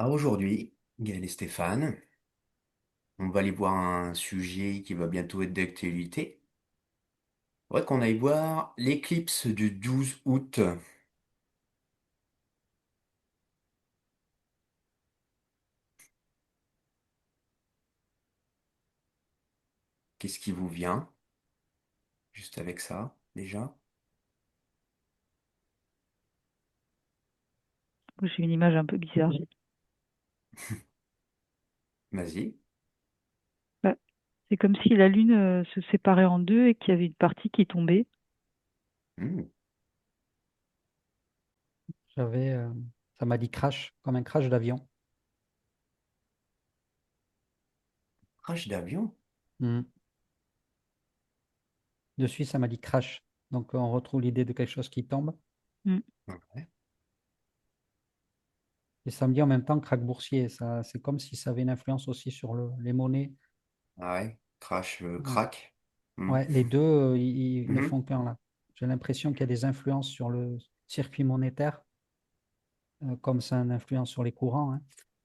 Alors aujourd'hui, Gaël et Stéphane, on va aller voir un sujet qui va bientôt être d'actualité. On va qu'on aille voir l'éclipse du 12 août. Qu'est-ce qui vous vient juste avec ça, déjà? J'ai une image un peu bizarre. Vas-y. Bah, c'est comme si la Lune se séparait en deux et qu'il y avait une partie qui tombait. Hmm. J'avais, ça m'a dit crash, comme un crash d'avion. Crash d'avion? Mhm. Dessus, ça m'a dit crash. Donc, on retrouve l'idée de quelque chose qui tombe. Mm. Ouais. Et ça me dit en même temps crack boursier. Ça, c'est comme si ça avait une influence aussi sur les monnaies. Ah ouais. Crash, Ouais, crack. Hmm. ouais, les deux, ils ne Mhm. font qu'un là. J'ai l'impression qu'il y a des influences sur le circuit monétaire, comme ça a une influence sur les courants, hein.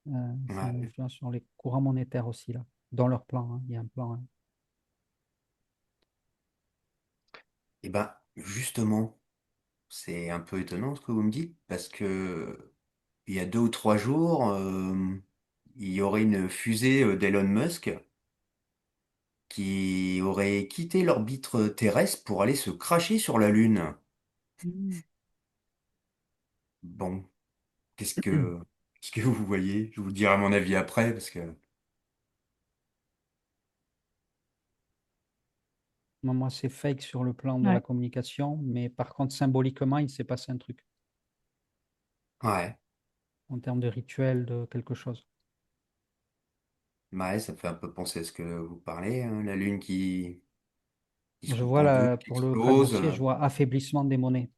Ça a une Ouais. influence sur les courants monétaires aussi, là, dans leur plan, hein. Il y a un plan, hein. Eh ben, justement, c'est un peu étonnant ce que vous me dites, parce que il y a 2 ou 3 jours, il y aurait une fusée d'Elon Musk qui aurait quitté l'orbite terrestre pour aller se cracher sur la Lune. Mm. Bon, qu'est-ce que vous voyez? Je vous dirai mon avis après parce que Moi, c'est fake sur le plan de la Ouais. communication, mais par contre, symboliquement, il s'est passé un truc ouais, en termes de rituel, de quelque chose. ouais, ça fait un peu penser à ce que vous parlez, hein, la Lune qui se Je coupe vois en deux, là, qui pour le krach explose. boursier, je vois affaiblissement des monnaies.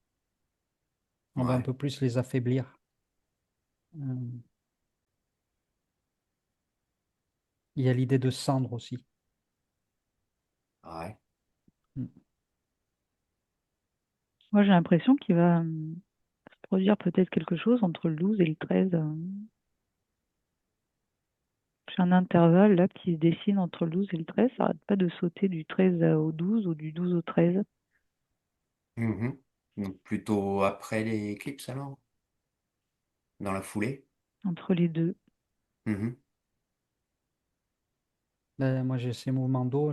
On va un Ouais, peu plus les affaiblir. Euh, Il y a l'idée de cendre aussi. ouais, Mm. Moi, j'ai l'impression qu'il va se produire peut-être quelque chose entre le 12 et le 13. J'ai un intervalle là qui se dessine entre le 12 et le 13. Ça n'arrête pas de sauter du 13 au 12 ou du 12 au 13. mhm. Donc plutôt après l'éclipse alors, dans la foulée. Entre les deux. Mhm. Moi, j'ai ces mouvements d'eau.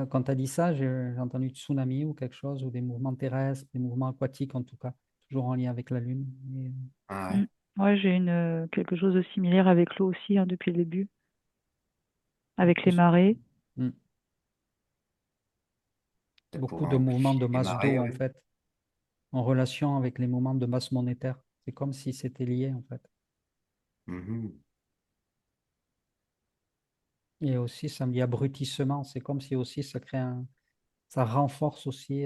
Quand tu as dit ça, j'ai entendu tsunami ou quelque chose, ou des mouvements terrestres, des mouvements aquatiques en tout cas, toujours en lien avec la Lune. Ah Mm. ouais, Ouais, j'ai quelque chose de similaire avec l'eau aussi hein, depuis le début, avec les plus, marées. mm, ça beaucoup pourrait de mouvements de amplifier les masse d'eau marées, en ouais. fait, en relation avec les mouvements de masse monétaire. C'est comme si c'était lié en fait. Mhm. Et aussi, ça me dit abrutissement. C'est comme si aussi ça crée ça renforce aussi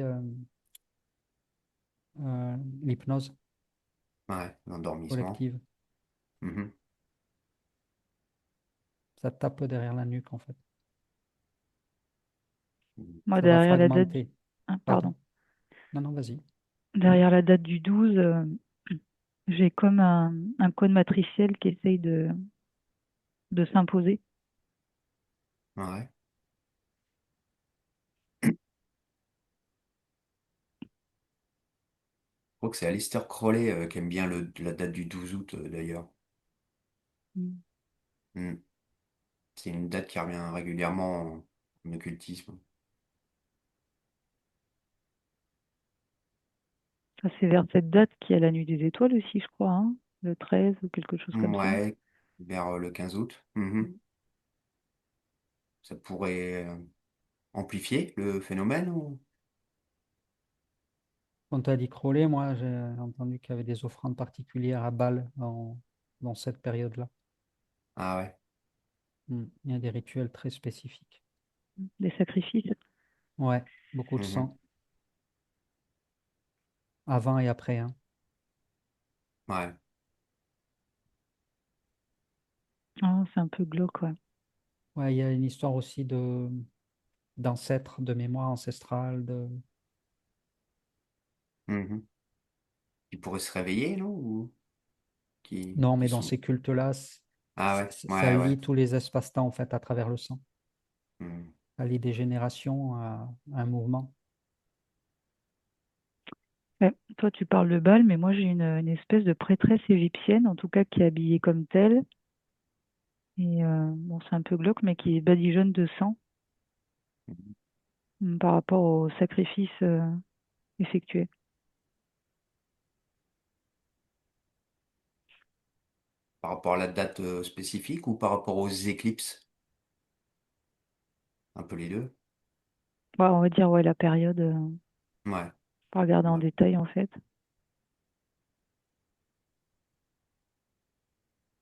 l'hypnose Ouais, l'endormissement. collective. Mhm. Ça tape derrière la nuque en fait. Moi, Ça va derrière la date fragmenter. ah, Pardon. pardon. Non, non, vas-y. Derrière la date du 12, j'ai comme un code matriciel qui essaye de s'imposer. Ouais. Je crois que c'est Aleister Crowley qui aime bien la date du 12 août d'ailleurs. Mm. Hmm. C'est une date qui revient régulièrement en occultisme. Ça, c'est vers cette date qu'il y a la nuit des étoiles aussi, je crois, hein, le 13 ou quelque chose comme ça. Ouais, vers le 15 août. Mhm. Mm. Ça pourrait amplifier le phénomène ou... Quand tu as dit Crowley, moi j'ai entendu qu'il y avait des offrandes particulières à Bâle dans cette période-là. Ah ouais. Il y a des rituels très spécifiques. Des sacrifices. Ouais, beaucoup de Mhm. sang, avant et après, hein. Ouais. Ah, c'est un peu glauque, ouais. Ouais, il y a une histoire aussi d'ancêtres, de mémoire ancestrale, Mhm. Qui pourrait se réveiller, non? Ou Non, qui mais dans sont. ces cultes-là, Ah ouais, ça ouais, ouais. lie tous les espaces-temps en fait à travers le sang. Hmm. Ça lie des générations à un mouvement. Ouais, toi, tu parles de Bâle, mais moi, j'ai une espèce de prêtresse égyptienne, en tout cas, qui est habillée comme telle. Et bon, c'est un peu glauque, mais qui badigeonne de sang par rapport au sacrifice effectué. Par rapport à la date spécifique ou par rapport aux éclipses? Un peu les deux. Ouais, on va dire, ouais, la période, Ouais. pas regarder en Ouais, détail, en fait.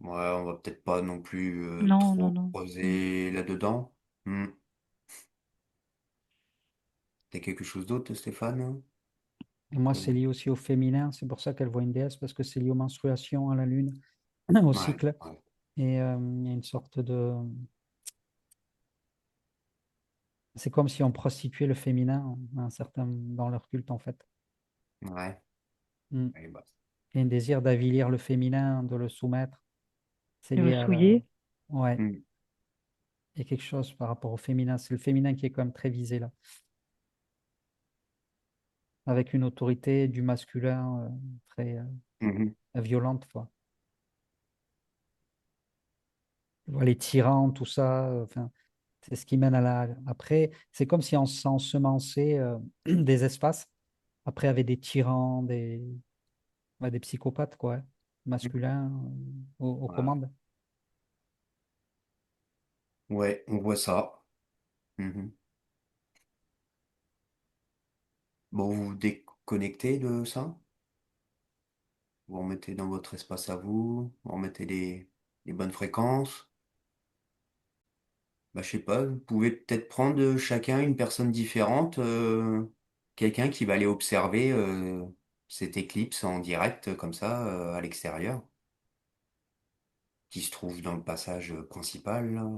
ouais, on va peut-être pas non plus Non, non, trop non. Mm. creuser là-dedans. Hmm. T'as quelque chose d'autre, Stéphane? Et moi, c'est Que- lié aussi au féminin. C'est pour ça qu'elle voit une déesse, parce que c'est lié aux menstruations, à la lune, au Ouais, cycle. ouais, Et il y a une sorte de... C'est comme si on prostituait le féminin dans leur culte, en fait. ouais. Mm. Ouais, bah, Il y a un désir d'avilir le féminin, de le soumettre. C'est De le lié à la... souiller. Ouais, hmm. il y a quelque chose par rapport au féminin. C'est le féminin qui est quand même très visé là, avec une autorité du masculin très Mhm. violente, quoi. Tu vois, les tyrans, tout ça, enfin, c'est ce qui mène à la... Après, c'est comme si on s'ensemençait des espaces. Après, avec des tyrans, ouais, des psychopathes, quoi, hein, masculins aux Ouais. commandes. Ouais, on voit ça. Mhm. Bon, vous vous déconnectez de ça? Vous remettez dans votre espace à vous, vous remettez les bonnes fréquences. Bah, je sais pas, vous pouvez peut-être prendre chacun une personne différente, quelqu'un qui va aller observer cette éclipse en direct comme ça à l'extérieur, qui se trouve dans le passage principal là.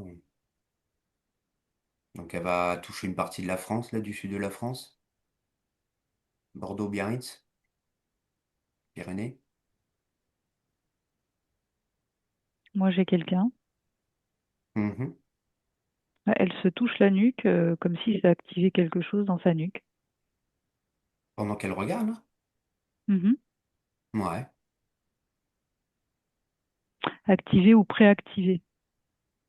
Donc elle va toucher une partie de la France, là, du sud de la France, Bordeaux, Biarritz, Pyrénées. Moi, j'ai quelqu'un. Mhm. Elle se touche la nuque comme si ça activait quelque chose dans sa nuque. Pendant qu'elle regarde, là? Mhm. Ouais. Activé ou préactivé.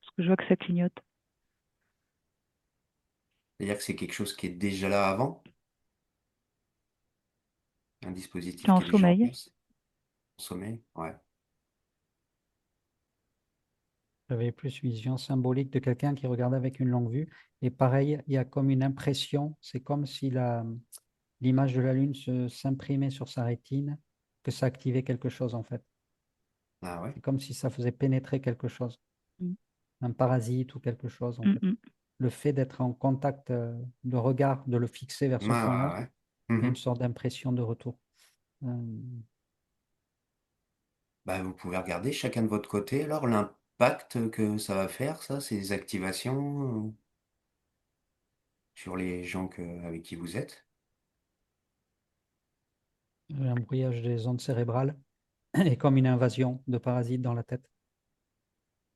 Parce que je vois que ça clignote. C'est-à-dire que c'est quelque chose qui est déjà là avant, un C'est dispositif en qui est déjà en sommeil. place, en sommeil. Ouais. J'avais plus une vision symbolique de quelqu'un qui regardait avec une longue vue. Et pareil, il y a comme une impression, c'est comme si l'image de la Lune s'imprimait sur sa rétine, que ça activait quelque chose en fait. Ah ouais. C'est comme si ça faisait pénétrer quelque chose, Mm. un parasite ou quelque chose en Mm, fait. mm. Le fait d'être en contact de regard, de le fixer vers Ouais, ce ouais, point-là, ouais. il y a une Mhm. sorte d'impression de retour. Euh, Bah, vous pouvez regarder chacun de votre côté, alors l'impact que ça va faire, ça, ces activations sur les gens avec qui vous êtes. un brouillage des ondes cérébrales et comme une invasion de parasites dans la tête.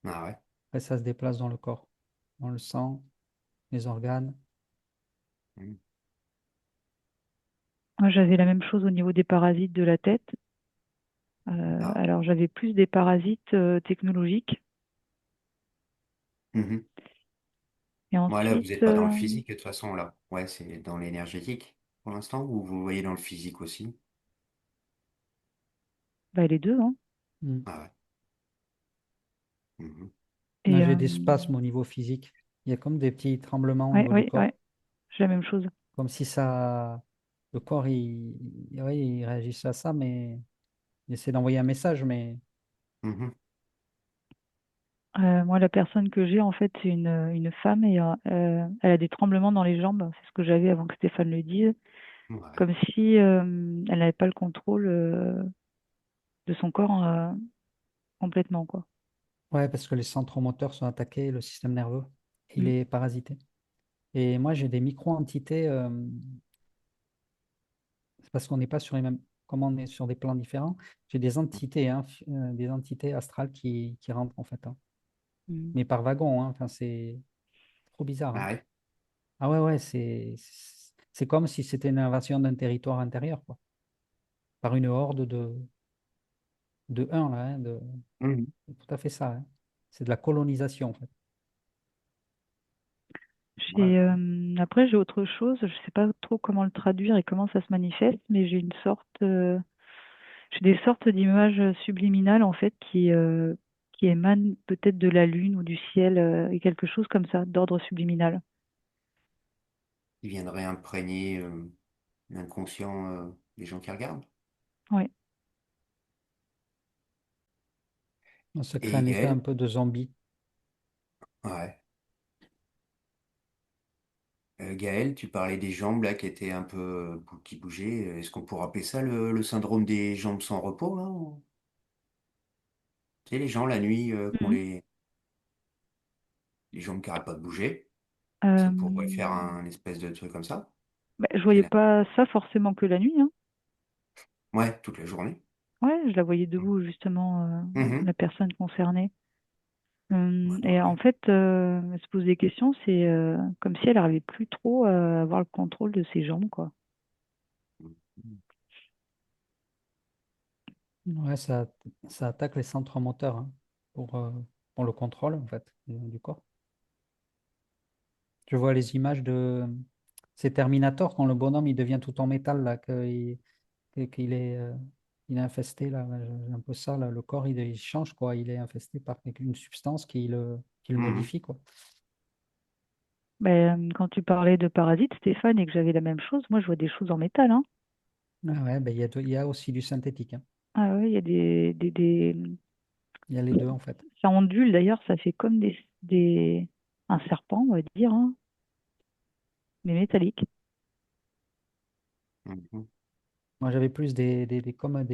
Ah ouais. Après, ça se déplace dans le corps, dans le sang, les organes. Mhm. Moi, j'avais la même chose au niveau des parasites de la tête. Ah. Alors, j'avais plus des parasites technologiques. Mhm. Et Ouais, là, vous ensuite, n'êtes pas dans le physique, de toute façon, là. Ouais, c'est dans l'énergétique, pour l'instant, ou vous voyez dans le physique aussi? bah, les deux, hein. Mm. Ah ouais. Mhm. Là, Et j'ai des spasmes au niveau physique. Il y a comme des petits tremblements au ouais, niveau du ouais, corps, ouais, j'ai la même chose. comme si ça, le corps, ouais, il réagissait à ça, mais il essaie d'envoyer un message, mais Mhm. Moi, la personne que j'ai, en fait, c'est une femme et elle a des tremblements dans les jambes. C'est ce que j'avais avant que Stéphane le dise. Ouais. Comme si elle n'avait pas le contrôle de son corps complètement, quoi. ouais, parce que les centres moteurs sont attaqués, le système nerveux, il Mm. est parasité. Et moi, j'ai des micro-entités, c'est parce qu'on n'est pas sur les mêmes. comme on est sur des plans différents, j'ai des entités, hein, des entités astrales qui rentrent en fait, hein. Mm. Mais par wagon, hein, enfin, c'est trop bizarre, Ah hein. ouais. Ah ouais, ouais, c'est comme si c'était une invasion d'un territoire intérieur, quoi, par une horde de un là, hein, Mhm. c'est tout à fait ça, hein. C'est de la colonisation, en fait. Ouais. Après, j'ai autre chose. Je sais pas trop comment le traduire et comment ça se manifeste, mais j'ai des sortes d'images subliminales en fait qui émanent peut-être de la lune ou du ciel et quelque chose comme ça, d'ordre subliminal. Il viendrait imprégner l'inconscient des gens qui regardent. Ouais. Ça crée Et un effet un Gaël, peu de zombie. ouais. Gaël, tu parlais des jambes là qui étaient un peu qui bougeaient. Est-ce qu'on pourrait appeler ça le syndrome des jambes sans repos là? Tu sais, les gens la nuit qui ont Mhm. les jambes qui n'arrêtent pas de bouger, Euh, ça pourrait faire un espèce de truc comme ça. Bah, je Et voyais là, pas ça forcément que la nuit, hein. ouais, toute la journée. Ouais, je la voyais debout justement, Mhm. la personne concernée. Ouais, Et en ouais. fait, elle se pose des questions, c'est comme si elle n'arrivait plus trop à avoir le contrôle de ses jambes, quoi. Ouais, ça attaque les centres moteurs, hein, pour le contrôle, en fait, du corps. Je vois les images de... C'est Terminator, quand le bonhomme, il devient tout en métal, là, qu'il est, il est infesté, là. J'ai un peu ça, là. Le corps, il change, quoi. Il est infesté par une substance qui le Mhm. modifie, quoi. Quand tu parlais de parasites, Stéphane, et que j'avais la même chose, moi je vois des choses en métal, hein. Ah ouais, ben, il y a aussi du synthétique, hein. Ah ouais, il y a Il y a les deux, en fait. ça ondule d'ailleurs, ça fait comme un serpent, on va dire, hein, mais métallique. Mhm. Moi, j'avais plus comme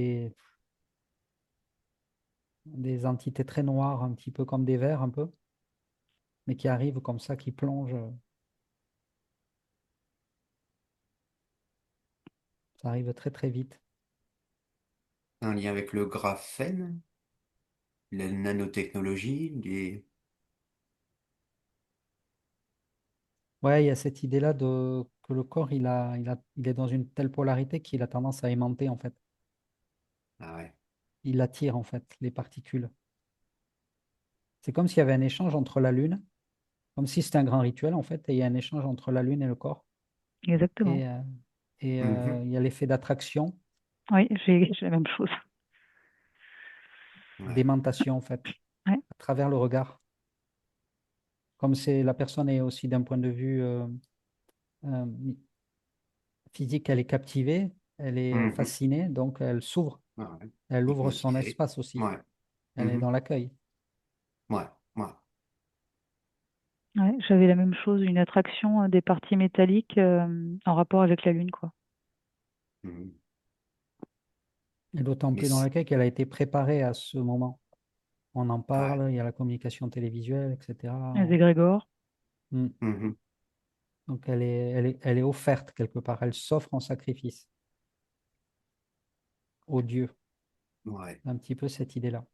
des entités très noires, un petit peu comme des vers, un peu, mais qui arrivent comme ça, qui plongent. Ça arrive très, très vite. Un lien avec le graphène, la nanotechnologie, Ouais, il y a cette idée-là que le corps, il est dans une telle polarité qu'il a tendance à aimanter, en fait. Ah ouais. Il attire, en fait, les particules. C'est comme s'il y avait un échange entre la Lune, comme si c'était un grand rituel, en fait, et il y a un échange entre la Lune et le corps. Exactement. Et, euh, et Mhm. il y a l'effet d'attraction, Oui, j'ai la même chose. Ouais. d'aimantation, en fait, Ouais. à travers le regard. Comme c'est la personne est aussi d'un point de vue euh, physique, elle est captivée, elle est Mhm. fascinée, donc elle s'ouvre, Ouais. elle ouvre son Hypnotisé. espace aussi, Ouais. elle est Mhm. dans l'accueil. Ouais. Ouais. Ouais, j'avais la même chose, une attraction des parties métalliques en rapport avec la Lune, quoi. Mhm. Et d'autant Mais plus dans l'accueil qu'elle a été préparée à ce moment. On en ouais. parle, il y a la communication télévisuelle, etc. Les égrégores. Mm. Mhm. Donc elle est offerte quelque part, elle s'offre en sacrifice au Dieu. Ouais. Un petit peu cette idée-là.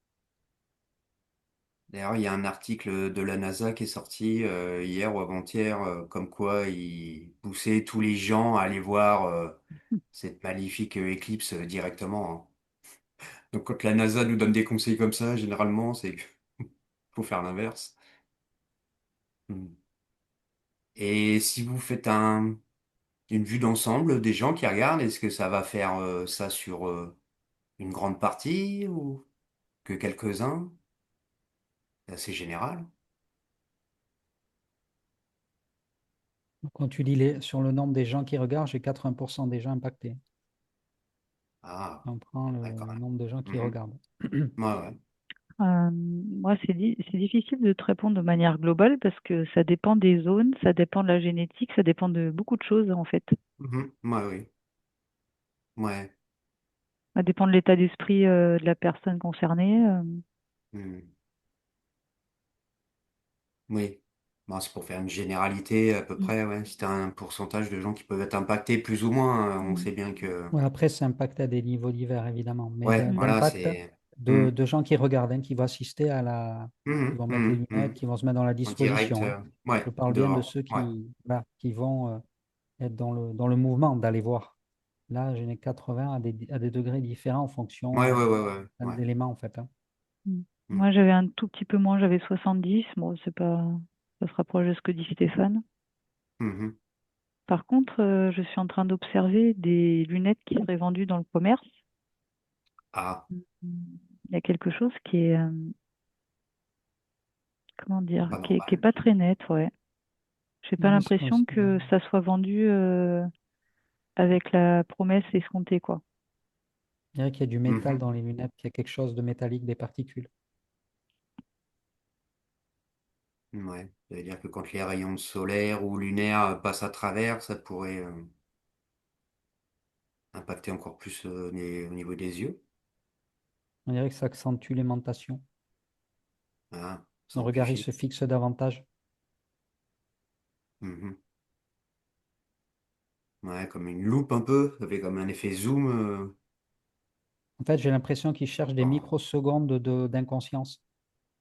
D'ailleurs, il y a un article de la NASA qui est sorti hier ou avant-hier, comme quoi il poussait tous les gens à aller voir cette magnifique éclipse directement, hein. Donc, quand la NASA nous donne des conseils comme ça, généralement, c'est qu'il faut faire l'inverse. Mhm. Et si vous faites une vue d'ensemble des gens qui regardent, est-ce que ça va faire ça sur une grande partie ou que quelques-uns? C'est assez général. Quand tu dis sur le nombre des gens qui regardent, j'ai 80% des gens impactés. Ah, On prend ouais, quand le nombre de gens qui même. regardent. Mhm. Ouais, ouais. Moi, c'est difficile de te répondre de manière globale parce que ça dépend des zones, ça dépend de la génétique, ça dépend de beaucoup de choses en fait. Mhm. Ouais, oui. Ouais. Ça dépend de l'état d'esprit de la personne concernée. Mhm. Oui. Bon, c'est pour faire une généralité à peu Mm. près, ouais. Si t'as un pourcentage de gens qui peuvent être impactés plus ou moins, on Mm. sait bien que... Ouais, après, c'est impacté à des niveaux divers, évidemment, mais Ouais, Mm. voilà, d'impact c'est... Hmm. de gens qui regardent, hein, qui vont assister à la... qui Mhm, vont mettre les mhm, lunettes, mhm. qui vont se mettre dans la En direct, disposition, hein. Je ouais, parle bien de dehors, ceux ouais. qui, voilà, qui vont être dans le mouvement d'aller voir. Là, j'en ai 80 à des degrés différents en Ouais, fonction ouais, ouais, ouais, ouais. d'éléments, en fait, hein. Mm. Hmm. Moi, j'avais un tout petit peu moins, j'avais 70. Bon, c'est pas, ça se rapproche de ce que dit Stéphane. Mhm. Par contre, je suis en train d'observer des lunettes qui seraient vendues dans le commerce. Ah, Mm. Il y a quelque chose qui est, comment dire, pas qui est normal. pas très net, ouais. J'ai pas Ouais, c'est comme l'impression si- que ça soit vendu avec la promesse escomptée, quoi. je dirais qu'il y a du métal Mhm. dans les lunettes, qu'il y a quelque chose de métallique, des particules. Ouais, ça veut dire que quand les rayons solaires ou lunaires passent à travers, ça pourrait impacter encore plus au niveau des yeux. On dirait que ça accentue l'aimantation. Ah, ça Le regard, il amplifie. se fixe davantage. Mhm. Ouais, comme une loupe un peu, ça fait comme un effet zoom. En fait, j'ai l'impression qu'ils cherchent des Bon. microsecondes d'inconscience,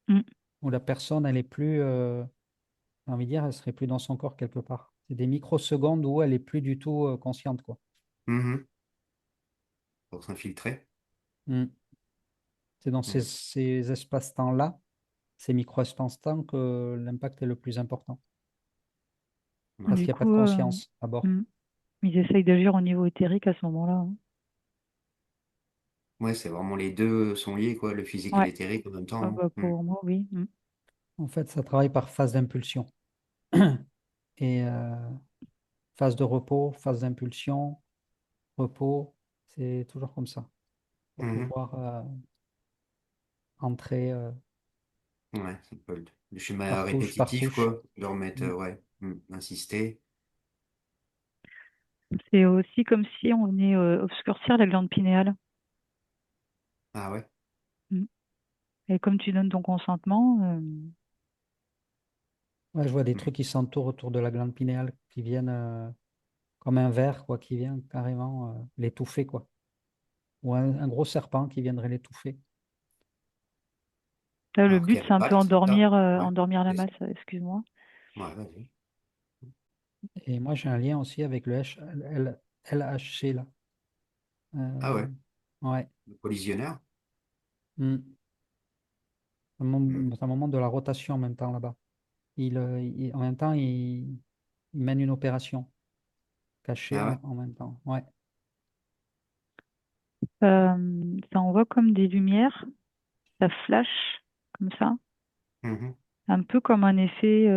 Mm. où la personne, elle est plus, j'ai envie de dire, elle serait plus dans son corps quelque part. C'est des microsecondes où elle est plus du tout consciente, quoi. Mhm. Pour s'infiltrer. Mm. C'est dans Mhm. ces espaces-temps-là, ces micro-espaces-temps, que l'impact est le plus important. Parce Du qu'il n'y a pas de coup, conscience à bord. mm, ils essayent d'agir au niveau éthérique à ce moment-là, hein. Ouais, c'est vraiment les deux sont liés, quoi, le physique et Ouais, l'éthérique en même temps, ah hein. bah, Mhm. pour moi, oui. Mm. En fait, ça travaille par phase d'impulsion. Et phase de repos, phase d'impulsion, repos, c'est toujours comme ça. Pour Mhm. pouvoir entrer Ouais, c'est pas le schéma par touche par répétitif, touche. quoi. De remettre, Mm. ouais, insister. C'est aussi comme si on venait obscurcir la glande pinéale. Ah ouais. Mm. Et comme tu donnes ton consentement, Ouais, je vois des Mhm. trucs qui s'entourent autour de la glande pinéale, qui viennent comme un ver, quoi, qui vient carrément l'étouffer, quoi. Ou un gros serpent qui viendrait l'étouffer. là, le Alors but, quel c'est un peu impact, ça? Ouais. endormir la Qu'est-ce- masse, excuse-moi. Ouais, vas-y. Et moi, j'ai un lien aussi avec le LHC, là. Ah Euh, ouais, ouais. le collisionneur. Mm. Mhm. C'est un moment de la rotation en même temps là-bas. En même temps, il mène une opération cachée Ah ouais. en même temps. Ouais. Ça envoie comme des lumières, ça flash comme ça, Mhm. un peu comme un effet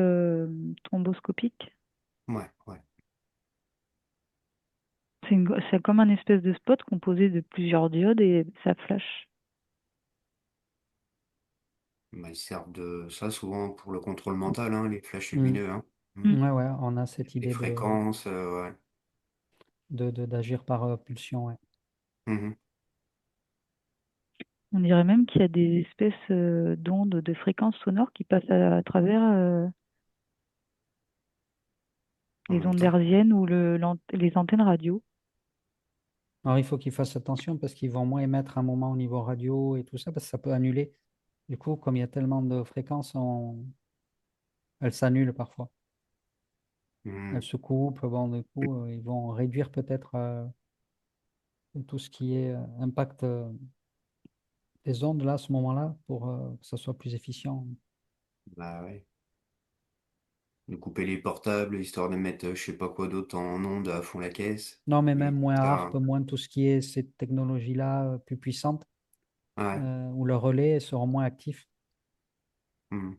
thromboscopique. Ouais, ouais. C'est comme un espèce de spot composé de plusieurs diodes et ça flash. Bah, ils servent de ça souvent pour le contrôle mental, hein, les flashs Mm. lumineux, hein. Mm. Mhm. Ouais, ouais, on a cette Les idée fréquences, ouais. d'agir par pulsion. Ouais. Mhm. On dirait même qu'il y a des espèces d'ondes, de fréquences sonores qui passent à travers En les même ondes temps. hertziennes ou les antennes radio. Alors, il faut qu'ils fassent attention parce qu'ils vont moins émettre un moment au niveau radio et tout ça, parce que ça peut annuler. Du coup, comme il y a tellement de fréquences, elles s'annulent parfois. Elles Mhm. se coupent. Bon, du coup, ils vont réduire peut-être tout ce qui est impact des ondes là, à ce moment-là, pour que ça soit plus efficient. Bah ouais. De couper les portables, histoire de mettre je sais pas quoi d'autre en onde à fond la caisse. Non, mais Et même moins ça, harpe, moins tout ce qui est ces technologies-là plus puissantes, ouais. où le relais seront moins actifs. Mhm.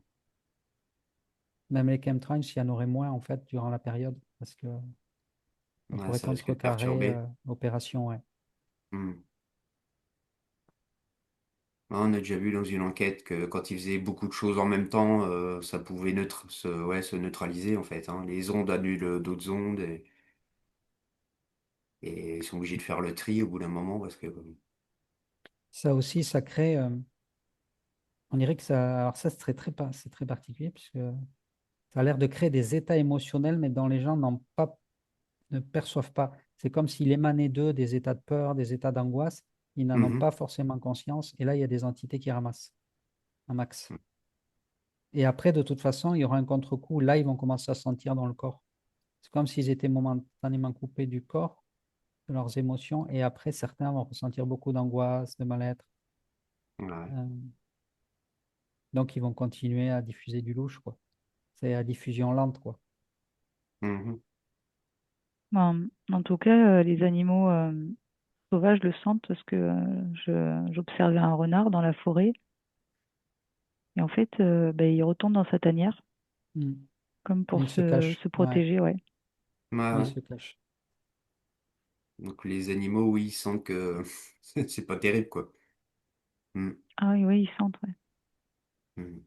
Même les chemtrails, il y en aurait moins en fait durant la période, parce que ça Ouais, pourrait ça risque de contrecarrer perturber. l'opération. Ouais. Mhm. Ouais, on a déjà vu dans une enquête que quand ils faisaient beaucoup de choses en même temps, ça pouvait ouais, se neutraliser en fait, hein. Les ondes annulent d'autres ondes et ils sont obligés de faire le tri au bout d'un moment parce que Ça aussi, ça crée. On dirait que ça. Alors ça, c'est très particulier, puisque Ça a l'air de créer des états émotionnels, mais dont les gens ne perçoivent pas. C'est comme s'il émanait d'eux des états de peur, des états d'angoisse. Ils n'en ont Mhm. pas forcément conscience. Et là, il y a des entités qui ramassent un max. Et après, de toute façon, il y aura un contre-coup. Là, ils vont commencer à se sentir dans le corps. C'est comme s'ils étaient momentanément coupés du corps, de leurs émotions. Et après, certains vont ressentir beaucoup d'angoisse, de mal-être. Ouais. Euh, donc, ils vont continuer à diffuser du louche, quoi. C'est la diffusion lente, quoi. Mhm. En tout cas, les animaux sauvages le sentent parce que j'observais un renard dans la forêt et en fait, ben, il retourne dans sa tanière Mm. comme pour Ils se cachent. se Ouais, protéger, ouais. Ouais, ils ouais. se cachent. Donc les animaux, oui, ils sentent que c'est pas terrible, quoi. Mm. Ah oui, oui, ils sentent, ouais. Mm.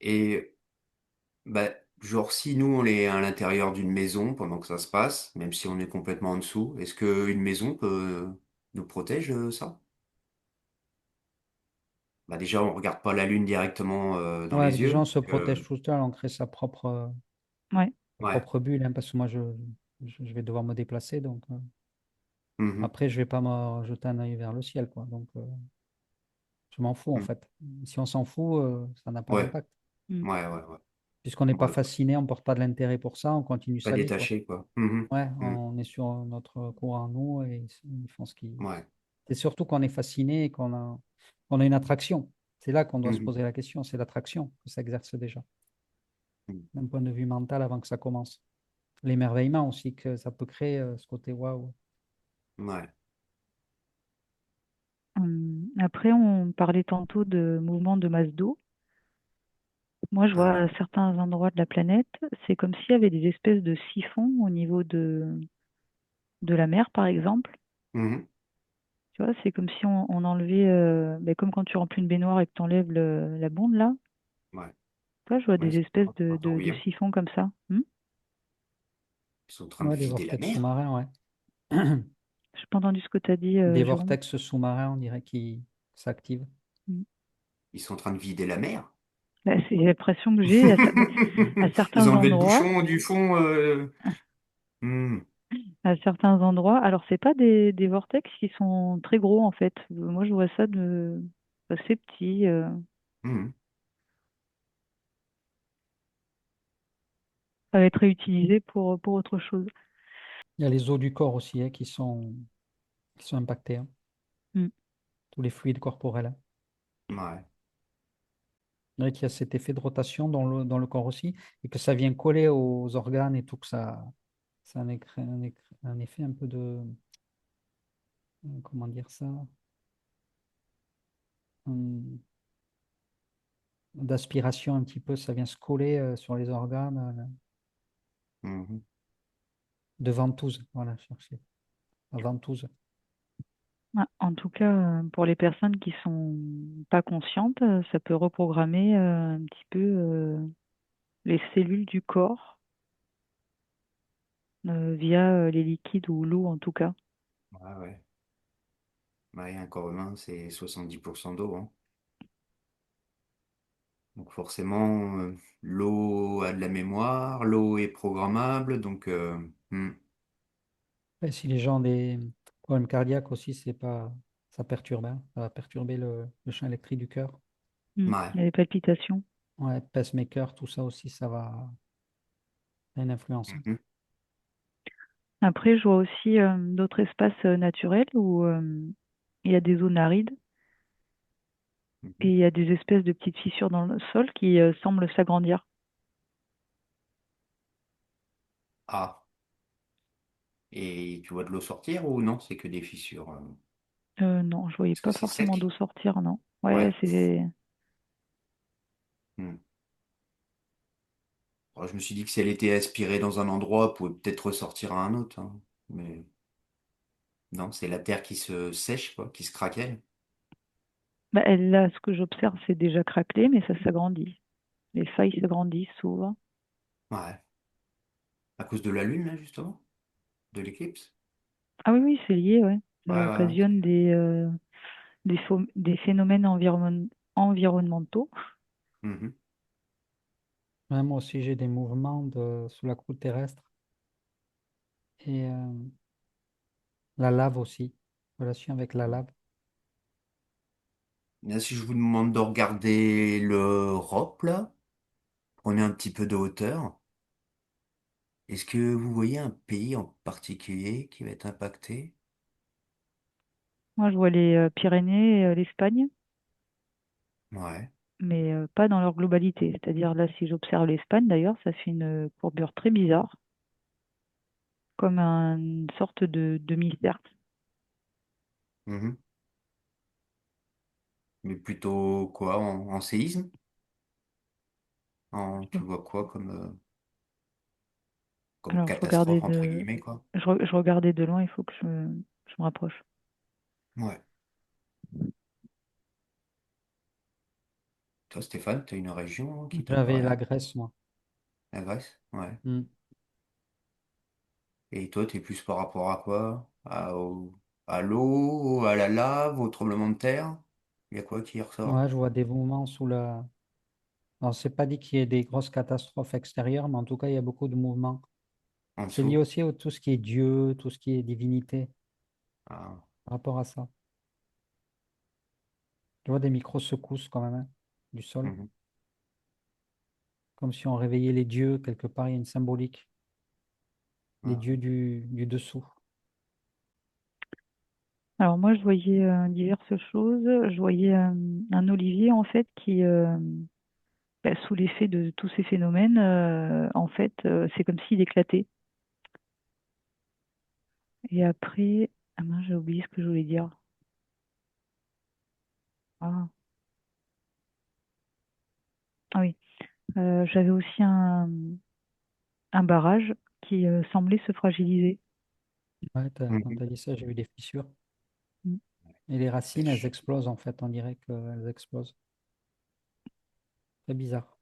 Et bah, genre si nous on est à l'intérieur d'une maison pendant que ça se passe, même si on est complètement en dessous, est-ce qu'une maison peut nous protège ça? Bah déjà on regarde pas la lune directement dans Ouais, les déjà, on yeux. se protège tout seul, on crée Ouais. sa Ouais. propre bulle, hein, parce que moi, je vais devoir me déplacer. Donc, Mhm. après, je vais pas me jeter un œil vers le ciel, quoi. Donc, je m'en fous, en Mhm. fait. Si on s'en fout, ça n'a pas Ouais. d'impact. Mm. Ouais, ouais, ouais. Puisqu'on n'est pas Ouais, ouais. fasciné, on ne porte pas de l'intérêt pour ça, on continue Pas sa vie, quoi. détaché, quoi. Mhm. Ouais, Mhm. on est sur notre cours en nous et ils font ce qu'ils. Ouais. C'est surtout qu'on est fasciné et qu'on a une attraction. C'est là qu'on doit se Mhm. poser la question. C'est l'attraction que ça exerce déjà, Mhm. d'un point de vue mental avant que ça commence. L'émerveillement aussi que ça peut créer, ce côté waouh. Ouais. Après, on parlait tantôt de mouvement de masse d'eau. Moi, je Ah vois ouais. à certains endroits de la planète, c'est comme s'il y avait des espèces de siphons au niveau de la mer, par exemple. Mhm. Tu vois, c'est comme si on enlevait, ben, comme quand tu remplis une baignoire et que tu enlèves la bonde là. Ouais. Tu vois, je vois Ouais, des c'est espèces un de tourbillon. siphons comme ça. Ils sont en train de Ouais, des vider la vortex mer. sous-marins, ouais. J'ai pas entendu ce que tu as dit, Des Jérôme. vortex sous-marins, on dirait, qui s'activent. Mm. Ils sont en train de vider la mer. Ben, c'est l'impression que j'ai à Ils certains ont enlevé le endroits. bouchon du fond. Hmm. À certains endroits. Alors, c'est pas des vortex qui sont très gros en fait. Moi, je vois ça de assez petit. Hmm. Ça va être réutilisé pour autre chose. Il y a les os du corps aussi, hein, qui sont impactés, hein. Mm. Tous les fluides corporels, hein. Ouais. On dirait qu'il y a cet effet de rotation dans le corps aussi, et que ça vient coller aux organes et tout, que ça a un effet un peu comment dire ça, hum, d'aspiration un petit peu, ça vient se coller sur les organes, Mhm. de ventouse, voilà, chercher, la ventouse. Ah, en tout cas, pour les personnes qui sont pas conscientes, ça peut reprogrammer un petit peu les cellules du corps via les liquides ou l'eau en tout cas. Ouais, ouais. Ouais, un corps humain, c'est 70% d'eau, hein. Donc forcément, l'eau a de la mémoire, l'eau est programmable, donc Et si les gens ont des problèmes cardiaques aussi, ça perturbe, hein. Ça va perturber le champ électrique du cœur. ouais. Il y a des palpitations. Ouais, pacemaker, tout ça aussi, ça a une influence, hein. Mhm. Après, je vois aussi d'autres espaces naturels où il y a des zones arides et Mhm. il y a des espèces de petites fissures dans le sol qui semblent s'agrandir. Ah, et tu vois de l'eau sortir ou non? C'est que des fissures. Non, je voyais Parce que pas c'est forcément d'eau sec. sortir, non. Ouais, Ouais. c'est. Hmm. Alors, je me suis dit que si elle était aspirée dans un endroit, elle pouvait peut-être ressortir à un autre, hein. Mais non, c'est la terre qui se sèche, quoi, qui se craquelle. Bah, là, ce que j'observe, c'est déjà craquelé, mais ça s'agrandit. Les failles s'agrandissent, s'ouvrent. Ouais. À cause de la lune, là, justement, de l'éclipse. Ah oui, oui, c'est lié, ouais. Ouais, Ça ouais, ouais. occasionne des phénomènes environnementaux. Mhm. Ouais, moi aussi, j'ai des mouvements sous la croûte terrestre et la lave aussi, relation avec la lave. Là, si je vous demande de regarder l'Europe, là, prenez un petit peu de hauteur. Est-ce que vous voyez un pays en particulier qui va être impacté? Moi, je vois les Pyrénées et l'Espagne, Ouais. mais pas dans leur globalité. C'est-à-dire, là, si j'observe l'Espagne, d'ailleurs, ça fait une courbure très bizarre, comme une sorte de demi-cercle. Mhm. Mais plutôt quoi, en séisme? Tu vois quoi comme Alors, catastrophe entre guillemets, quoi? je regardais de loin, il faut que je me rapproche. Ouais. Toi, Stéphane, t'as une région qui te J'avais la paraît? Grèce, moi. La Grèce? Ouais. Mm. Et toi, t'es plus par rapport à quoi? À l'eau, à la lave, au tremblement de terre? Il y a quoi qui ressort? Ouais, je vois des mouvements sous la. Alors, c'est pas dit qu'il y ait des grosses catastrophes extérieures, mais en tout cas, il y a beaucoup de mouvements. En C'est lié dessous? aussi à tout ce qui est Dieu, tout ce qui est divinité, Ah. par rapport à ça. Je vois des micro-secousses quand même, hein, du sol, Mhm. comme si on réveillait les dieux, quelque part, il y a une symbolique, les Ah, dieux du dessous. Alors, moi, je voyais diverses choses. Je voyais un olivier, en fait, qui, bah, sous l'effet de tous ces phénomènes, en fait, c'est comme s'il éclatait. Et après, ah mince, j'ai oublié ce que je voulais dire. Ah, ah oui, j'avais aussi un barrage qui semblait se fragiliser. Ouais, quand tu mhm. as dit ça, j'ai vu des fissures. Mm. Et les racines, elles Sèche. explosent en fait, on dirait qu'elles explosent. C'est bizarre.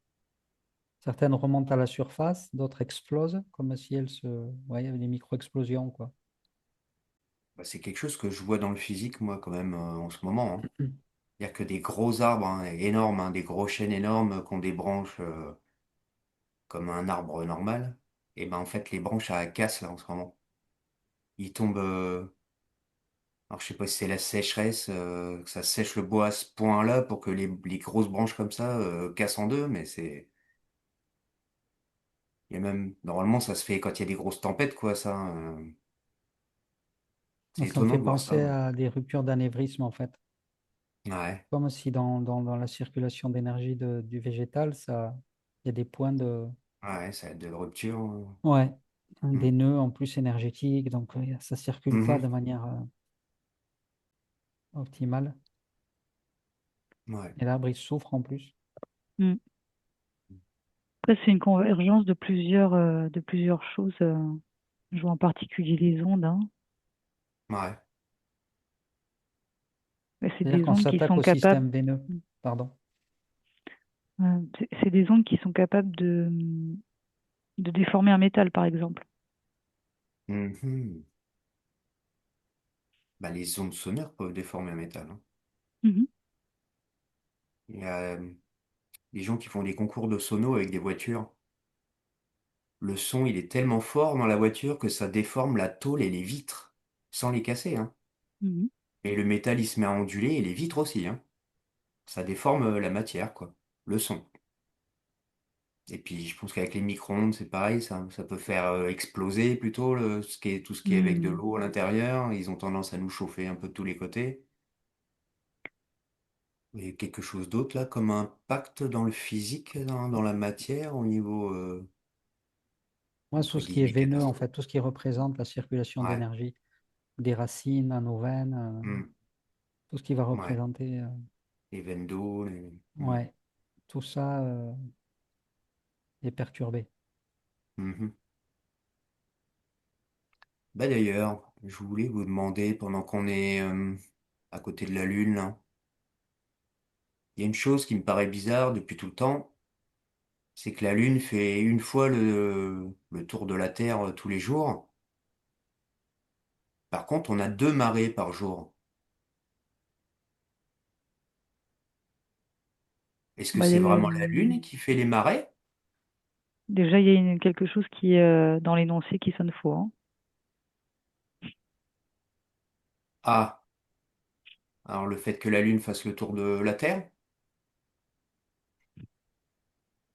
Certaines remontent à la surface, d'autres explosent, comme si elles se. Ouais, il y avait des micro-explosions, quoi. Bah, c'est quelque chose que je vois dans le physique, moi, quand même, en ce moment, hein. Il n'y a que des gros arbres hein, énormes, hein, des gros chênes énormes qui ont des branches comme un arbre normal. Et ben en fait, les branches, ça casse là en ce moment. Ils tombent. Alors, je sais pas si c'est la sécheresse, que ça sèche le bois à ce point-là pour que les grosses branches comme ça cassent en deux, mais c'est. Il y a même. Normalement, ça se fait quand il y a des grosses tempêtes, quoi, ça. C'est Moi, ça me étonnant fait de voir ça, penser ouais. à des ruptures d'anévrisme, en fait. Ouais, Comme si dans la circulation d'énergie du végétal, il y a des points de. ouais, ça a de rupture. Ouais, Hmm. des nœuds en plus énergétiques, donc ça circule pas Mhm. de manière optimale. Ouais, Et l'arbre, il souffre en plus. Mm. Après, c'est une convergence de plusieurs choses. Je vois en particulier les ondes, hein. ouais. Mais c'est C'est-à-dire des qu'on ondes qui s'attaque sont au capables, système veineux. Pardon. c'est des ondes qui sont capables de déformer un métal, par exemple. Mhm. Bah, les ondes sonores peuvent déformer un métal, hein. Mhm. Il y a des gens qui font des concours de sono avec des voitures. Le son, il est tellement fort dans la voiture que ça déforme la tôle et les vitres, sans les casser, hein. Mhm. Et le métal, il se met à onduler et les vitres aussi, hein. Ça déforme la matière, quoi. Le son. Et puis, je pense qu'avec les micro-ondes, c'est pareil, ça peut faire exploser plutôt tout ce qui est avec de Mhm. l'eau à l'intérieur. Ils ont tendance à nous chauffer un peu de tous les côtés. Et quelque chose d'autre là, comme impact dans le physique, dans la matière, au niveau, Moi, tout entre ce qui est guillemets, veineux, en catastrophe. fait, tout ce qui représente la circulation Ouais. d'énergie, des racines à nos veines, Hmm. tout ce qui va Ouais. représenter, Les veines d'eau. Hmm. ouais, tout ça est perturbé. Mhm. Bah d'ailleurs, je voulais vous demander, pendant qu'on est à côté de la Lune, là, il y a une chose qui me paraît bizarre depuis tout le temps, c'est que la Lune fait une fois le tour de la Terre tous les jours. Par contre, on a deux marées par jour. Est-ce que Bah, c'est vraiment la Lune qui fait les marées? Déjà, il y a quelque chose qui est dans l'énoncé qui sonne faux, hein. Ah, alors le fait que la Lune fasse le tour de la Terre,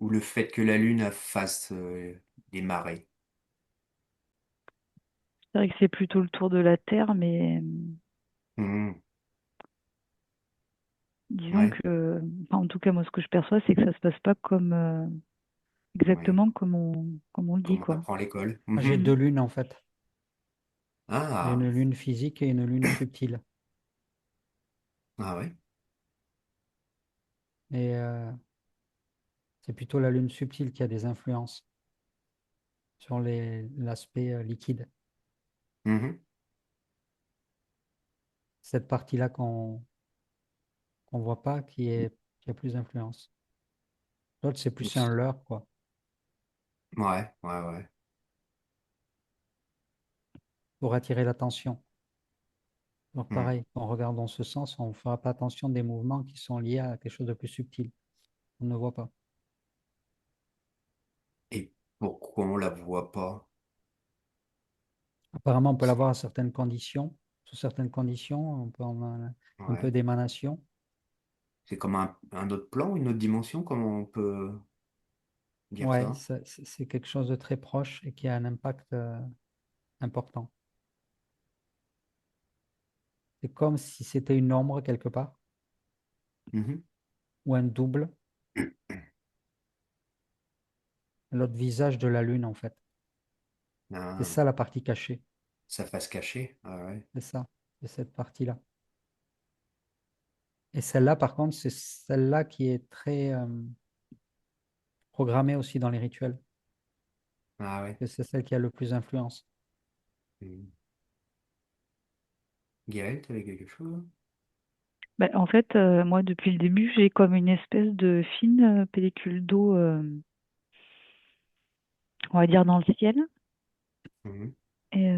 ou le fait que la Lune fasse des marées? C'est vrai que c'est plutôt le tour de la Terre, mais Mhm. disons Ouais, que, enfin, en tout cas, moi, ce que je perçois, c'est que ça se passe pas comme ouais, exactement comme on le dit, comme on quoi. apprend à l'école. Moi, j'ai Mhm. Mm. deux lunes en fait. J'ai une Ah, lune physique et une lune subtile. ah ouais. Et c'est plutôt la lune subtile qui a des influences sur l'aspect liquide. Mhm. Cette partie-là qu'on voit pas qui a plus d'influence. L'autre, c'est plus un leurre, quoi, Ouais, ouais, ouais. pour attirer l'attention. Donc Mhm. pareil, quand on regarde dans ce sens, on ne fera pas attention des mouvements qui sont liés à quelque chose de plus subtil. On ne voit pas. Et pourquoi on la voit pas? Apparemment, on peut C'est l'avoir à certaines conditions. Sous certaines conditions, on peut en avoir un peu ouais. d'émanation. C'est comme un autre plan, une autre dimension, comment on peut dire Ouais, ça? c'est quelque chose de très proche et qui a un impact important. C'est comme si c'était une ombre quelque part, Mhm. ou un double, l'autre visage de la Lune, en fait. C'est Ah, ça la partie cachée. sa face cachée. Ah ouais. C'est ça, c'est cette partie-là. Et celle-là, par contre, c'est celle-là qui est très programmée aussi dans les rituels. Ah ouais. Et c'est celle qui a le plus d'influence. Mhm. Gaël, t'avais quelque chose? Ben, en fait, moi, depuis le début, j'ai comme une espèce de fine pellicule d'eau, on va dire, dans le ciel. Mhm. Et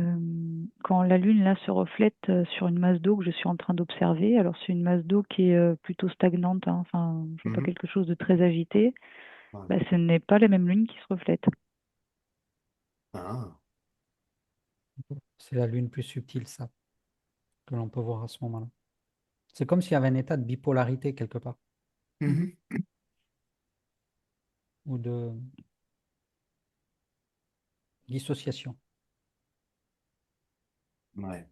quand la lune là se reflète sur une masse d'eau que je suis en train d'observer, alors c'est une masse d'eau qui est plutôt stagnante, hein, enfin, je vois pas Mhm. quelque chose de très agité. Ouais. Bah, ce n'est pas la même lune qui se reflète. Ah. C'est la Lune plus subtile, ça, que l'on peut voir à ce moment-là. C'est comme s'il y avait un état de bipolarité quelque part, Mhm. ou de dissociation. Ouais.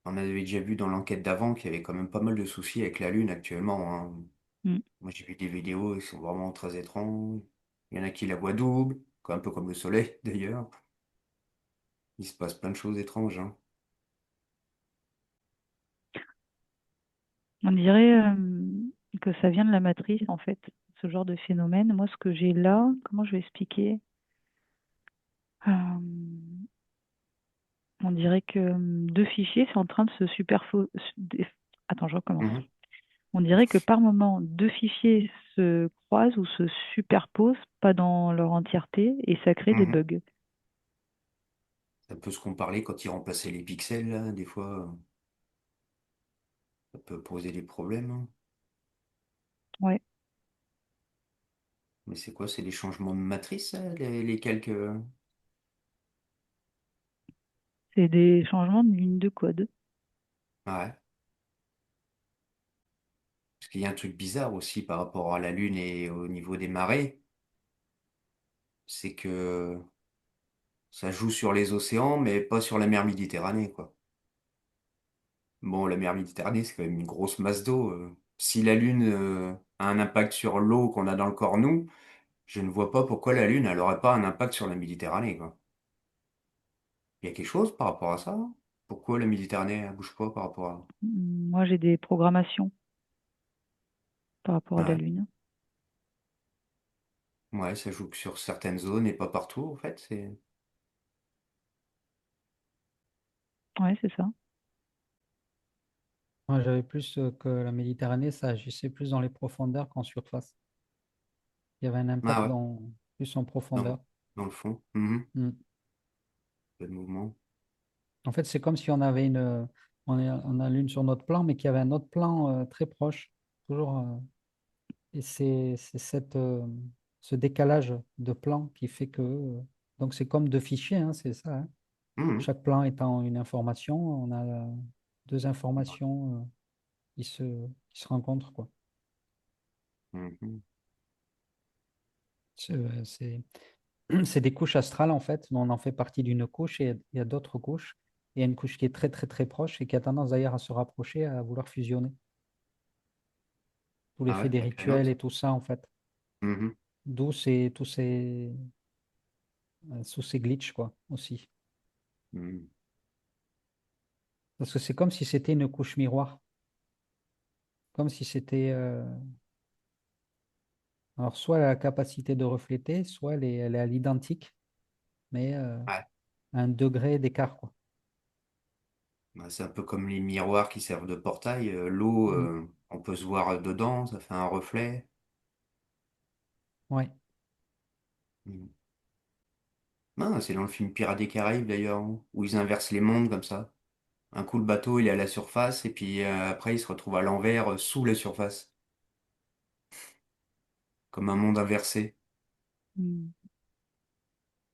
On avait déjà vu dans l'enquête d'avant qu'il y avait quand même pas mal de soucis avec la Lune actuellement, hein. Mm. Moi, j'ai vu des vidéos, ils sont vraiment très étranges. Il y en a qui la voient double, un peu comme le Soleil d'ailleurs. Il se passe plein de choses étranges, hein. On dirait que ça vient de la matrice, en fait, ce genre de phénomène. Moi, ce que j'ai là, comment je vais expliquer? Euh, on dirait que deux fichiers sont en train de se superposer. Attends, je recommence. Mhm. On dirait que par moment, deux fichiers se croisent ou se superposent, pas dans leur entièreté, et ça crée des Mhm. bugs. Ça peut se comparer quand ils remplaçaient les pixels, là, des fois, ça peut poser des problèmes, hein. Ouais, Mais c'est quoi? C'est des changements de matrice, ça, les quelques... c'est des changements de ligne de code. Ouais. Parce qu'il y a un truc bizarre aussi par rapport à la Lune et au niveau des marées, c'est que ça joue sur les océans, mais pas sur la mer Méditerranée, quoi. Bon, la mer Méditerranée, c'est quand même une grosse masse d'eau. Si la Lune a un impact sur l'eau qu'on a dans le corps, nous, je ne vois pas pourquoi la Lune, elle n'aurait pas un impact sur la Méditerranée, quoi. Il y a quelque chose par rapport à ça? Pourquoi la Méditerranée, elle bouge pas par rapport à... Moi, j'ai des programmations par rapport à la Ouais, Lune. ouais, ça joue que sur certaines zones et pas partout, en fait. C'est... Ouais, c'est ça. Moi, j'avais plus que la Méditerranée, ça agissait plus dans les profondeurs qu'en surface. Il y avait un Ah impact ouais, plus en dans, profondeur. dans le fond. Mhm. Mm. Pas de mouvement. En fait, c'est comme si on avait on a l'une sur notre plan, mais qu'il y avait un autre plan très proche. Toujours, et c'est ce décalage de plan qui fait que. Donc, c'est comme deux fichiers, hein, c'est ça, hein. Mhm. Chaque plan étant une information, on a deux informations qui se rencontrent, quoi. Mhm. C'est c'est des couches astrales, en fait. Nous, on en fait partie d'une couche et il y a d'autres couches. Il y a une couche qui est très, très, très proche et qui a tendance d'ailleurs à se rapprocher, à vouloir fusionner. Tout Ah l'effet ouais, des avec la rituels et nôtre. tout ça, en fait. Mhm. D'où tous ces glitches, quoi, aussi. Mhm. Parce que c'est comme si c'était une couche miroir. Comme si c'était. Alors, soit elle a la capacité de refléter, soit elle est à l'identique, mais Ouais. à un degré d'écart, quoi. Bah, c'est un peu comme les miroirs qui servent de portail. L'eau, Mm. on peut se voir dedans, ça fait un reflet. Ouais. Mhm. Non, c'est dans le film Pirates des Caraïbes d'ailleurs, où ils inversent les mondes comme ça. Un coup, le bateau, il est à la surface, et puis après, il se retrouve à l'envers, sous la surface, comme un monde inversé. Hmm.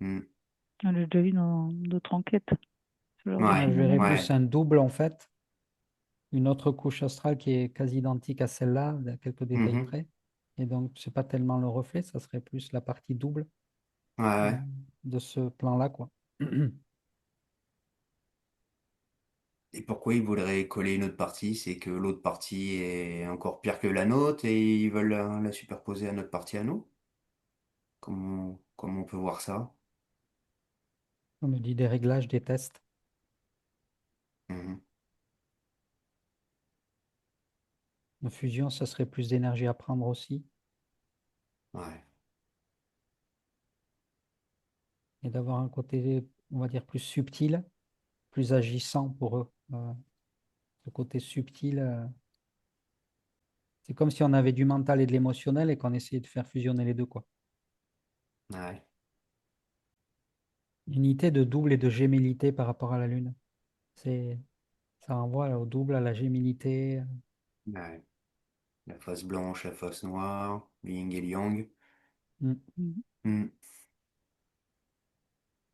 Hmm. On l'a déjà vu dans d'autres enquêtes, ce genre de Ouais, Je verrais phénomène. plus ouais. un double, en fait, une autre couche astrale qui est quasi identique à celle-là, à quelques détails Mhm. près. Et donc, c'est pas tellement le reflet, ça serait plus la partie double Ouais, euh, ouais. de ce plan-là, quoi. Et pourquoi ils voudraient coller une autre partie? C'est que l'autre partie est encore pire que la nôtre et ils veulent la superposer à notre partie à nous? Comment on peut voir ça? On me dit des réglages, des tests. Mhm. La fusion, ça serait plus d'énergie à prendre aussi. Ouais, Et d'avoir un côté, on va dire, plus subtil, plus agissant pour eux. Le côté subtil, c'est comme si on avait du mental et de l'émotionnel et qu'on essayait de faire fusionner les deux, quoi. ouais, Unité de double et de gémellité par rapport à la Lune. C'est, ça renvoie au double, à la gémellité. ouais. La face blanche, la face noire, le yin et le yang. Mm. Hmm. Hmm.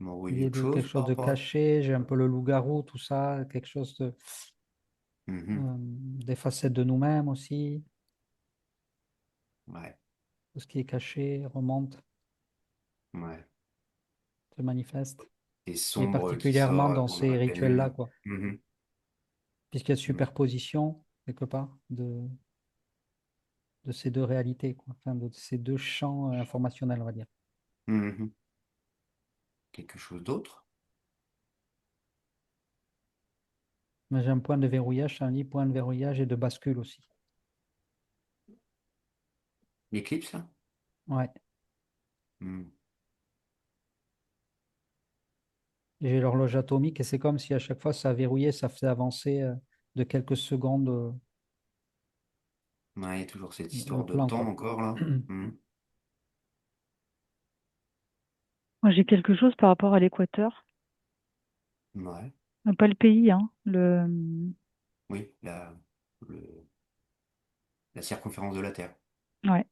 Bon, oui, L'idée autre de chose quelque chose par de rapport à... caché, j'ai un peu le loup-garou, tout ça, quelque chose Mhm. des facettes de nous-mêmes aussi. Ouais, Tout ce qui est caché remonte, ouais. se manifeste. Et Et sombre qui particulièrement sort dans pendant ces la pleine rituels-là, lune. quoi. Mhm. Puisqu'il y a Mhm. superposition, quelque part, de ces deux réalités, quoi. Enfin, de ces deux champs informationnels, on va dire. Mhm. Quelque chose d'autre? Mais j'ai un point de verrouillage, ça me dit point de verrouillage et de bascule aussi. L'éclipse, là? Ouais. Hmm. J'ai l'horloge atomique et c'est comme si à chaque fois ça verrouillait, ça faisait avancer de quelques secondes Ouais, il y a toujours cette le histoire de plan, temps quoi. encore là. Hmm. Moi, j'ai quelque chose par rapport à l'équateur. Ouais, Pas le pays, hein. oui, la circonférence de la Terre. Ouais,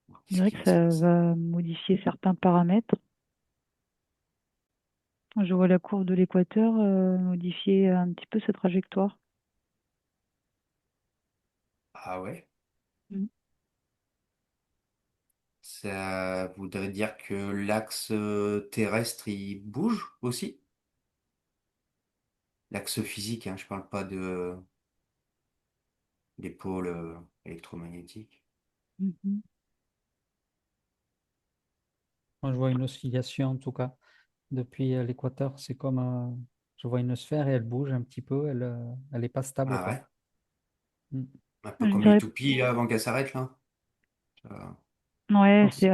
je Qu'est-ce dirais qui que va se ça passer? va modifier certains paramètres. Je vois la courbe de l'équateur modifier un petit peu sa trajectoire. Ah ouais? Mm. Ça voudrait dire que l'axe terrestre, il bouge aussi? L'axe physique, hein, je parle pas des pôles électromagnétiques. Mhm. Moi, je vois une oscillation, en tout cas, depuis l'équateur. C'est comme, je vois une sphère et elle bouge un petit peu, elle n'est pas stable, Ah quoi. ouais? Mm. Un peu Je comme les dirais, toupies là, avant qu'elles s'arrêtent là. ouais, Alors, c'est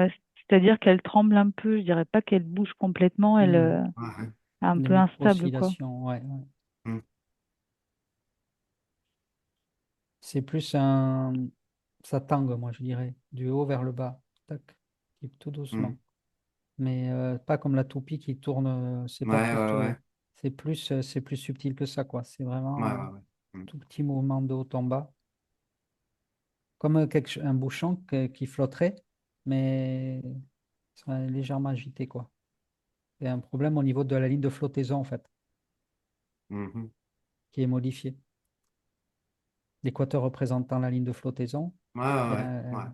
c'est-à-dire qu'elle tremble un peu. Je dirais pas qu'elle bouge complètement, elle mm, Ouais. est un les peu instable, quoi. micro-oscillations, ouais, ouais. Hmm. C'est plus ça tangue, moi, je dirais, du haut vers le bas, tac, tout Hmm. doucement. Mais pas comme la toupie qui tourne, c'est Ouais, pas ouais, plutôt, ouais. c'est plus subtil que ça, quoi. C'est Ouais, vraiment ouais, un ouais. Hmm. tout petit mouvement de haut en bas. comme un bouchon qui flotterait, mais il serait légèrement agité, quoi. Il y a un problème au niveau de la ligne de flottaison, en fait, Mhm. qui est modifiée. L'équateur représentant la ligne de flottaison, Ouais, il y ouais, a, ouais.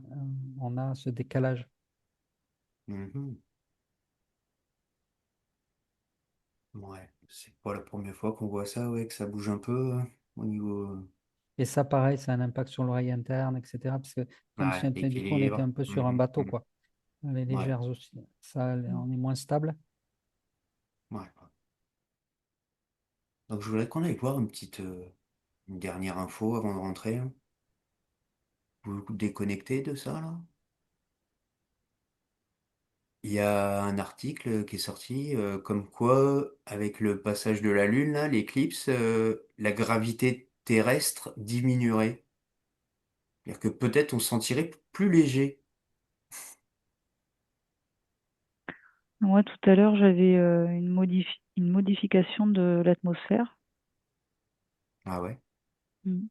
on a ce décalage. Mhm. Ouais. C'est pas la première fois qu'on voit ça, ouais, que ça bouge un peu au niveau. Et ça, pareil, ça a un impact sur l'oreille interne, etc. Parce que, comme Ouais, c'est, du coup, on était l'équilibre. un peu sur un Mhm. bateau, Mhm. quoi. Elle est Ouais, légère aussi. Ça, Mm. on est moins stable. ouais. Donc je voudrais qu'on aille voir une dernière info avant de rentrer, hein. Vous vous déconnectez de ça, là? Il y a un article qui est sorti comme quoi, avec le passage de la Lune, là, l'éclipse, la gravité terrestre diminuerait. C'est-à-dire que peut-être on se sentirait plus léger. Moi, tout à l'heure, j'avais une modification de l'atmosphère. Ah ouais? Mm.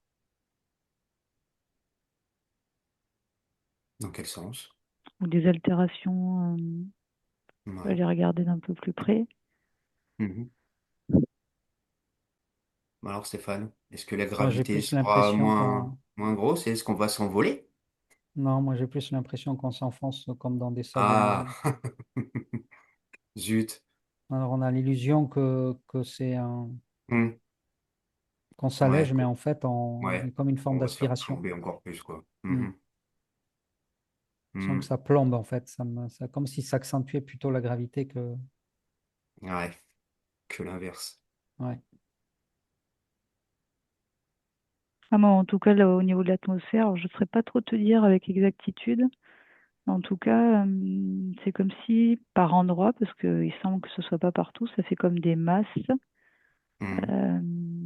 Dans quel sens? Ou des altérations. Je vais Ouais. les regarder d'un peu plus près. Mhm. Bon, alors Stéphane, est-ce que la Moi, j'ai gravité plus sera l'impression qu'on... moins grosse et est-ce qu'on va s'envoler? Non, moi, j'ai plus l'impression qu'on s'enfonce comme dans des sables Ah, mouvants. zut. Alors, on a l'illusion que Hmm. qu'on Ouais, s'allège, mais en fait, on est ouais. comme une forme On va se faire d'aspiration. plomber encore plus, quoi. Hmm. Mhm. Je sens Hmm. que ça plombe, en fait. Comme si ça accentuait plutôt la gravité que... Ouais, que l'inverse. Ouais. Ah, moi, en tout cas, là, au niveau de l'atmosphère, je ne saurais pas trop te dire avec exactitude. En tout cas, c'est comme si par endroits, parce qu'il semble que ce soit pas partout, ça fait comme des masses. Mhm. Euh,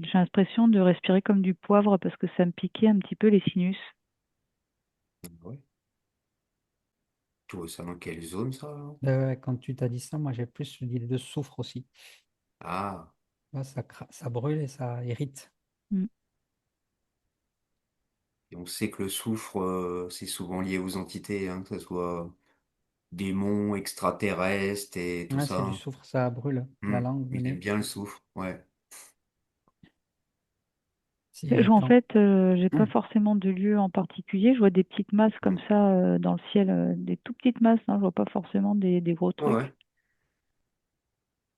j'ai l'impression de respirer comme du poivre parce que ça me piquait un petit peu les sinus. Ouais. Tu vois ça dans quelle zone, ça, là? Quand tu t'as dit ça, moi, j'ai plus l'idée de soufre aussi. Ah, Ouais, ça brûle et ça irrite. Mm. et on sait que le soufre, c'est souvent lié aux entités, hein, que ce soit démons, extraterrestres et tout Ouais, ça, c'est du hein. soufre, ça brûle la Hmm. langue, le Il aime nez. bien le soufre, ouais. En Quand... fait, j'ai pas forcément de lieu en particulier. Je vois des petites masses comme Hmm. ça dans le ciel, des tout petites masses. Hein, je vois pas forcément des gros Ouais, ouais. trucs.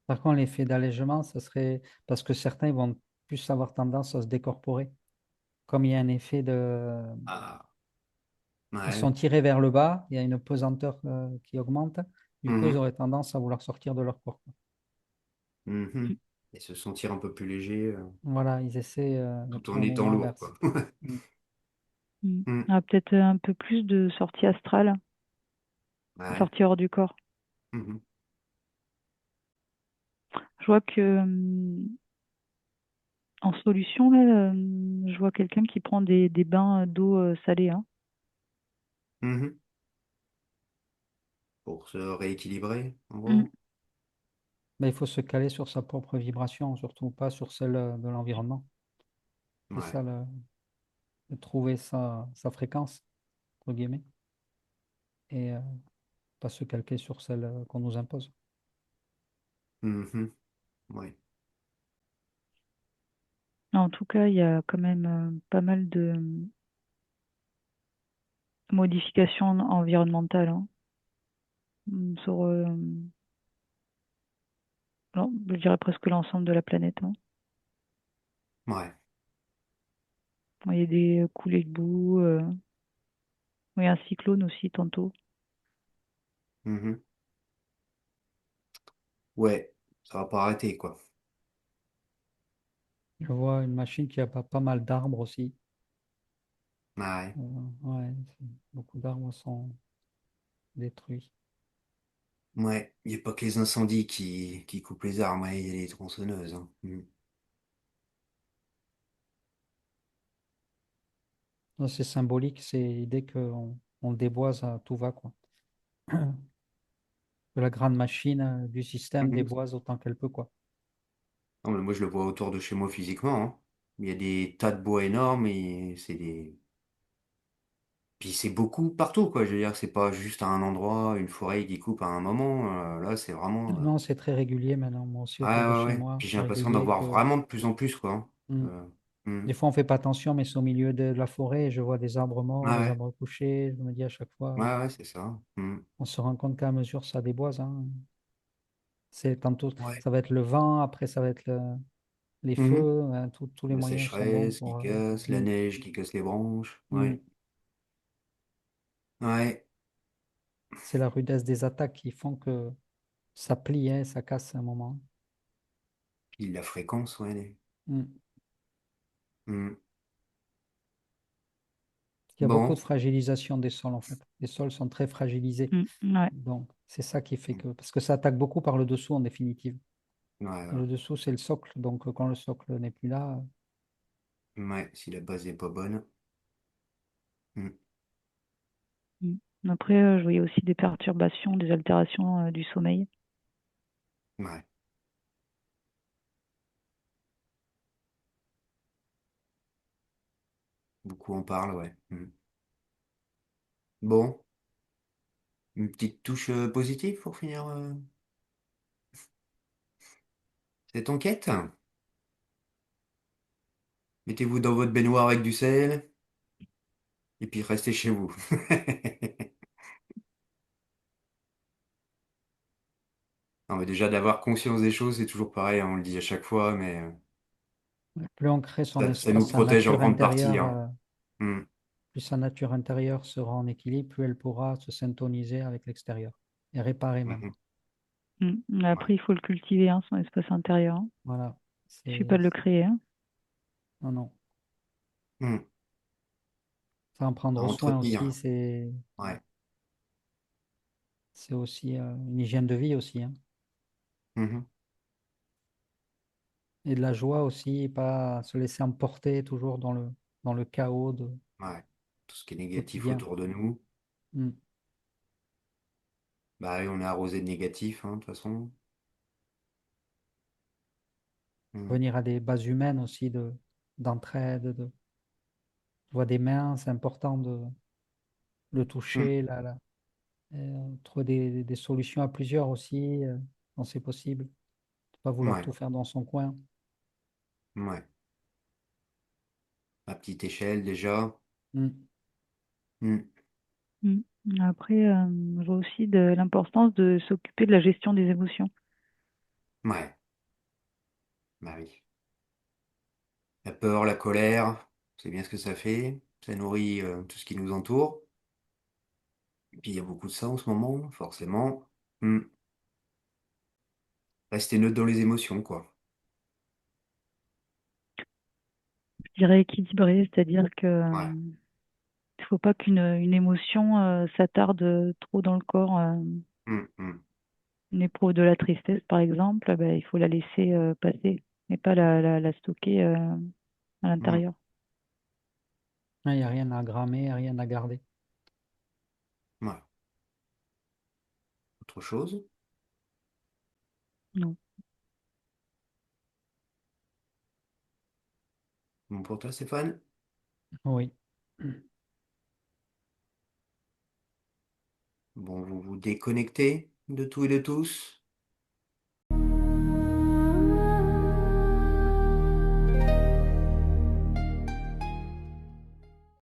Par contre, l'effet d'allègement, ça serait parce que certains vont plus avoir tendance à se décorporer. Comme il y a un effet de... Ah, Ils sont ouais. tirés vers le bas, il y a une pesanteur qui augmente. Du coup, ils Mhm. auraient tendance à vouloir sortir de leur corps. Mhm. Et se sentir un peu plus léger, Voilà, ils essaient de tout en prendre un étant mouvement lourd, inverse. quoi. Mm. Mm. Hmm. Ah, peut-être un peu plus de sortie astrale, Ouais. sortie hors du corps. Mhm. Je vois que en solution, là, je vois quelqu'un qui prend des bains d'eau salée. Hein. Mhm. Pour se rééquilibrer, en Mm. gros. Mais il faut se caler sur sa propre vibration, surtout pas sur celle de l'environnement. C'est Ouais. ça, de trouver sa fréquence, entre guillemets, et pas se calquer sur celle qu'on nous impose. Mhm. Ouais. En tout cas, il y a quand même pas mal de modifications environnementales hein, sur, non, je dirais presque l'ensemble de la planète. Hein. Ouais. Il y a des coulées de boue, oui, un cyclone aussi tantôt. Mhm. Ouais. Ça va pas arrêter, quoi. Je vois une machine qui a pas mal d'arbres aussi. Ouais. Ouais, beaucoup d'arbres sont détruits. Ouais. Il n'y a pas que les incendies qui coupent les arbres, ouais, il y a les tronçonneuses, hein. Mhm. Ça, c'est symbolique, c'est l'idée qu'on déboise à tout va, quoi. Que la grande machine du système Mhm. déboise autant qu'elle peut, quoi. Non, mais moi, je le vois autour de chez moi physiquement, hein. Il y a des tas de bois énormes et c'est Puis c'est beaucoup partout, quoi. Je veux dire, c'est pas juste à un endroit, une forêt qui coupe à un moment. Là, c'est vraiment. Non, c'est très régulier maintenant. Moi aussi, Ouais, autour de ouais, chez ouais. moi, Puis j'ai c'est l'impression d'en régulier voir que. vraiment de plus en plus, quoi. Hein. Hmm. Hmm. Des fois, on fait pas attention, mais c'est au milieu de la forêt et je vois des arbres morts, Ouais, des ouais. arbres couchés. Je me dis à chaque fois, Ouais, ouais, c'est ça. on se rend compte qu'à mesure ça déboise, hein. C'est tantôt, Ouais. ça va être le vent, après ça va être les Mhm. feux, hein, tous les La moyens sont bons sécheresse qui pour. casse, la Hmm, neige qui casse les branches. hmm. Ouais. Ouais. C'est la rudesse des attaques qui font que ça plie, hein, ça casse à un moment. Puis la fréquence, ouais. Hmm. Hmm. Il y a beaucoup de Bon. fragilisation des sols en fait. Les sols sont très fragilisés. Ouais. Donc, c'est ça qui fait que. Parce que ça attaque beaucoup par le dessous en définitive. Ouais, ouais. Le dessous, c'est le socle. Donc, quand le socle n'est plus là, Ouais, si la base est pas bonne. Hmm. Mm. Après, je voyais aussi des perturbations, des altérations du sommeil. Ouais. Beaucoup en parlent, ouais. Bon. Une petite touche positive pour finir cette enquête. Mettez-vous dans votre baignoire avec du sel et puis restez chez vous. Non, mais déjà d'avoir conscience des choses, c'est toujours pareil, hein, on le dit à chaque fois, mais plus on crée son ça nous espace, sa protège en nature grande partie. intérieure, Hein. Hmm, plus sa nature intérieure sera en équilibre, plus elle pourra se syntoniser avec l'extérieur et réparer même. mhm, Mm. ouais. Après, il faut le cultiver, hein, son espace intérieur, hein. Voilà. Il suffit pas de le créer, hein. Non, non. Hmm, Ça en à prendre soin aussi, entretenir. Ouais. c'est aussi une hygiène de vie aussi, hein. Mhm, Et de la joie aussi, pas se laisser emporter toujours dans le chaos ouais. Tout ce qui est négatif quotidien. autour de nous, Mm. bah, oui, on est arrosé de négatif, hein, de toute façon. Hmm, Venir à des bases humaines aussi d'entraide, je vois des mains, c'est important de le hmm, toucher, trouver des solutions à plusieurs aussi, quand c'est possible. Pas vouloir ouais. tout faire dans son coin. Ouais. À petite échelle déjà. Mm. Hmm, Mm. Après, je vois aussi de l'importance de s'occuper de la gestion des émotions. ouais. Bah oui. La peur, la colère, c'est bien ce que ça fait. Ça nourrit tout ce qui nous entoure. Et puis il y a beaucoup de ça en ce moment, forcément. Hmm. Rester neutre dans les émotions, quoi. Je dirais équilibré, c'est-à-dire que Ouais. il faut pas qu'une émotion s'attarde trop dans le corps. Hmm, hmm, On éprouve de la tristesse, par exemple, ben, il faut la laisser passer, mais pas la stocker à hmm. l'intérieur. Il n'y a rien à grammer, rien à garder. Ouais. Autre chose? Non. Bon pour toi, Stéphane? Oui. Bon, vous vous déconnectez de tout et de tous?